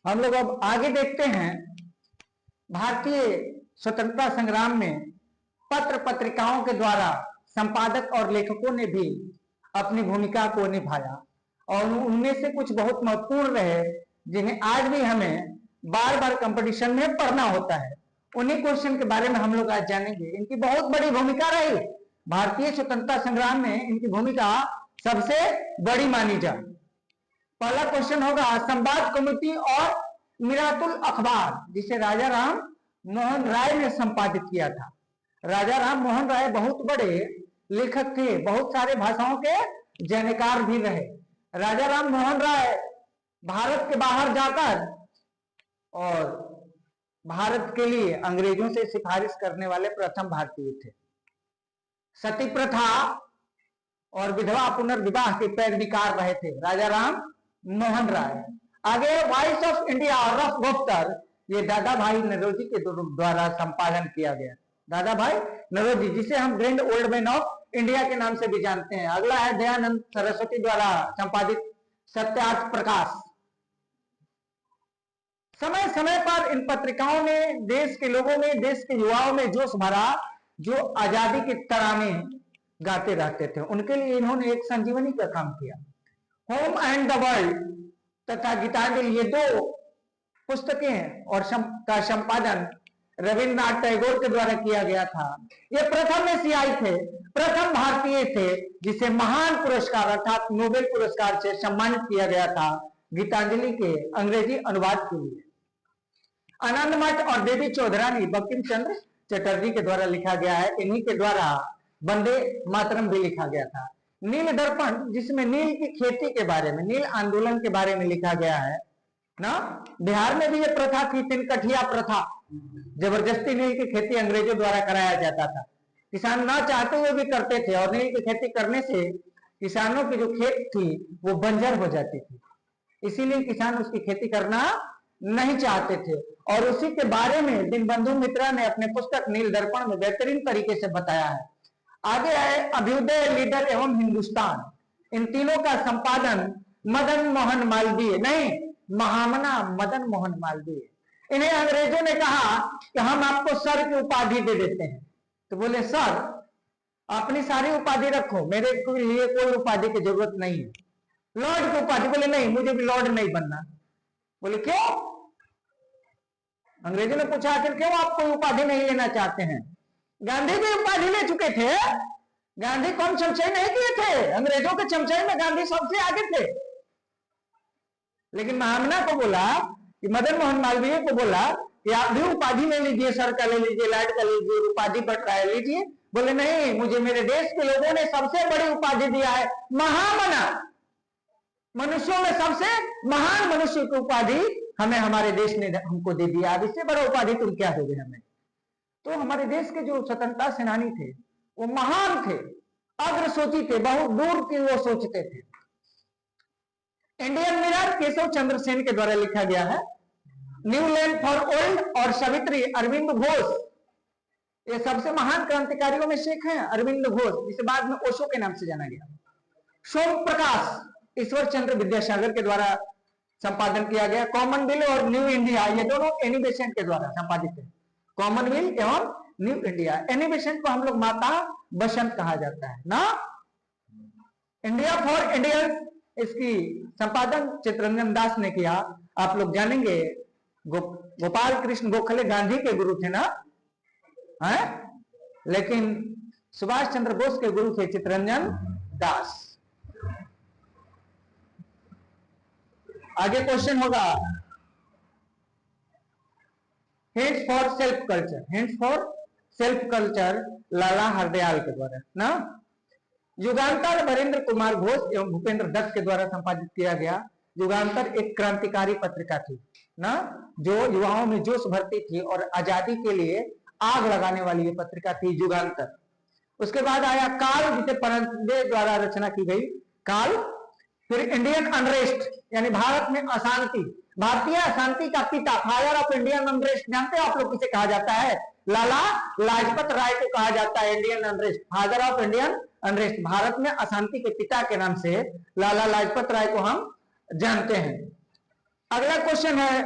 हम लोग अब आगे देखते हैं। भारतीय स्वतंत्रता संग्राम में पत्र पत्रिकाओं के द्वारा संपादक और लेखकों ने भी अपनी भूमिका को निभाया और उनमें से कुछ बहुत महत्वपूर्ण रहे जिन्हें आज भी हमें बार बार कंपटीशन में पढ़ना होता है। उन्हीं क्वेश्चन के बारे में हम लोग आज जानेंगे। इनकी बहुत बड़ी भूमिका रही भारतीय स्वतंत्रता संग्राम में, इनकी भूमिका सबसे बड़ी मानी जाए। पहला क्वेश्चन होगा, संवाद कमेटी और मिरातुल अखबार जिसे राजा राम मोहन राय ने संपादित किया था। राजा राम मोहन राय बहुत बड़े लेखक थे, बहुत सारे भाषाओं के जानकार भी रहे। राजा राम मोहन राय भारत के बाहर जाकर और भारत के लिए अंग्रेजों से सिफारिश करने वाले प्रथम भारतीय थे। सती प्रथा और विधवा पुनर्विवाह के पैरविकार रहे थे राजा राम मोहन राय। आगे वॉइस ऑफ इंडिया और रफ गुप्तर, ये दादा भाई नरोजी के द्वारा संपादन किया गया। दादा भाई नरोजी जिसे हम grand old man of India के नाम से भी जानते हैं। अगला है दयानंद सरस्वती द्वारा संपादित सत्यार्थ प्रकाश। समय समय पर इन पत्रिकाओं ने देश के लोगों में, देश के युवाओं में जोश भरा, जो आजादी के तराने गाते रहते थे। उनके लिए इन्होंने एक संजीवनी का काम किया। होम एंड द वर्ल्ड तथा गीतांजलि, ये दो पुस्तकें और का संपादन रविन्द्रनाथ टैगोर के द्वारा किया गया था। ये प्रथम एशियाई थे, प्रथम भारतीय थे जिसे महान पुरस्कार अर्थात नोबेल पुरस्कार से सम्मानित किया गया था गीतांजलि के अंग्रेजी अनुवाद के लिए। आनंद मठ और देवी चौधरानी बंकिम चंद्र चटर्जी के द्वारा लिखा गया है। इन्हीं के द्वारा वंदे मातरम भी लिखा गया था। नील दर्पण जिसमें नील की खेती के बारे में, नील आंदोलन के बारे में लिखा गया है ना। बिहार में भी ये प्रथा थी, तिनकठिया प्रथा, जबरदस्ती नील की खेती अंग्रेजों द्वारा कराया जाता था। किसान ना चाहते हुए भी करते थे और नील की खेती करने से किसानों की जो खेत थी वो बंजर हो जाती थी, इसीलिए किसान उसकी खेती करना नहीं चाहते थे। और उसी के बारे में दीनबंधु मित्रा ने अपने पुस्तक नील दर्पण में बेहतरीन तरीके से बताया है। आगे है अभ्युदय, लीडर एवं हिंदुस्तान। इन तीनों का संपादन मदन मोहन मालवीय, नहीं महामना मदन मोहन मालवीय। इन्हें अंग्रेजों ने कहा कि हम आपको सर की उपाधि दे देते हैं। तो बोले सर अपनी सारी उपाधि रखो, मेरे लिए कोई उपाधि की जरूरत नहीं है। लॉर्ड की उपाधि, बोले नहीं मुझे भी लॉर्ड नहीं बनना। बोले क्यों? अंग्रेजों ने पूछा आखिर क्यों आप कोई उपाधि नहीं लेना चाहते हैं? गांधी भी उपाधि ले चुके थे, गांधी कौन चमचाई नहीं किए थे, अंग्रेजों के चमचाई में गांधी सबसे आगे थे। लेकिन महामना को बोला कि मदन मोहन मालवीय को बोला कि आप भी उपाधि ले लीजिए, सर का ले लीजिए, लॉर्ड का लीजिए, उपाधि बट रहा है लीजिए। बोले नहीं, मुझे मेरे देश के लोगों ने सबसे बड़ी उपाधि दिया है महामना, मनुष्यों में सबसे महान मनुष्य की उपाधि हमें हमारे देश ने हमको दे दिया। अब इससे बड़ा उपाधि तुम क्या दोगे हमें? तो हमारे देश के जो स्वतंत्रता सेनानी थे वो महान थे, अग्रसोची थे, बहुत दूर की वो सोचते थे। इंडियन मिरर केशव चंद्र सेन के द्वारा लिखा गया है। न्यू लैंड फॉर ओल्ड और सावित्री अरविंद घोष, ये सबसे महान क्रांतिकारियों में से एक है अरविंद घोष, जिसे बाद में ओशो के नाम से जाना गया। सोम प्रकाश ईश्वर चंद्र विद्यासागर के द्वारा संपादन किया गया। कॉमनवेल्थ और न्यू इंडिया, ये दोनों एनी बेसेंट के द्वारा संपादित है। कॉमनवेल्थ एवं न्यू इंडिया। एनी बेसेंट को हम लोग माता बसंत कहा जाता है ना। इंडिया फॉर इंडियंस, इसकी संपादन चित्ररंजन दास ने किया। आप लोग जानेंगे गोपाल कृष्ण गोखले गांधी के गुरु थे ना, है? लेकिन सुभाष चंद्र बोस के गुरु थे चित्ररंजन दास। आगे क्वेश्चन होगा hints for self culture. Hints for self culture Lala Hardayal के द्वारा ना। युगांतर वरेंद्र कुमार घोष एवं भूपेंद्र दत्त के द्वारा संपादित किया गया। युगांतर एक क्रांतिकारी पत्रिका थी ना, जो युवाओं में जोश भरती थी और आजादी के लिए आग लगाने वाली ये पत्रिका थी युगांतर। उसके बाद आया काल, जिसे परंदे द्वारा रचना की गई, काल। फिर इंडियन अनरेस्ट, यानी भारत में अशांति, भारतीय अशांति का पिता, फादर ऑफ इंडियन अनरेस्ट, जानते हैं आप लोग किसे कहा जाता है? लाला लाजपत राय को कहा जाता है Indian unrest, father of Indian unrest. Bharat में अशांति के पिता के नाम से लाला लाजपत राय को हम जानते हैं। अगला क्वेश्चन है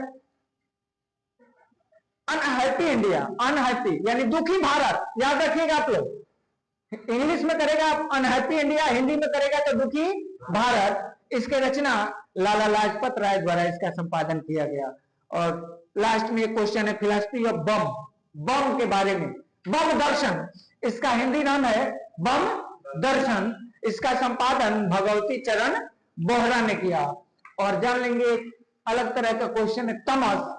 अनहैप्पी इंडिया, अनहैप्पी यानी दुखी भारत, याद रखिएगा आप लोग। इंग्लिश में करेगा आप अनहैप्पी इंडिया, हिंदी में करेगा तो दुखी भारत। इसके रचना लाला लाजपत राय द्वारा इसका संपादन किया गया। और लास्ट में एक क्वेश्चन है फिलॉसफी ऑफ बम, बम के बारे में, बम दर्शन, इसका हिंदी नाम है बम दर्शन। इसका संपादन भगवती चरण बोहरा ने किया। और जान लेंगे एक अलग तरह का क्वेश्चन है तमस,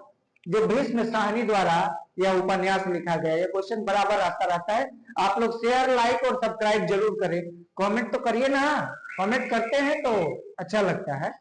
जो भीष्म साहनी द्वारा यह उपन्यास लिखा गया। यह क्वेश्चन बराबर आता रहता है। आप लोग शेयर, लाइक और सब्सक्राइब जरूर करें। कमेंट तो करिए ना, कमेंट करते हैं तो अच्छा लगता है।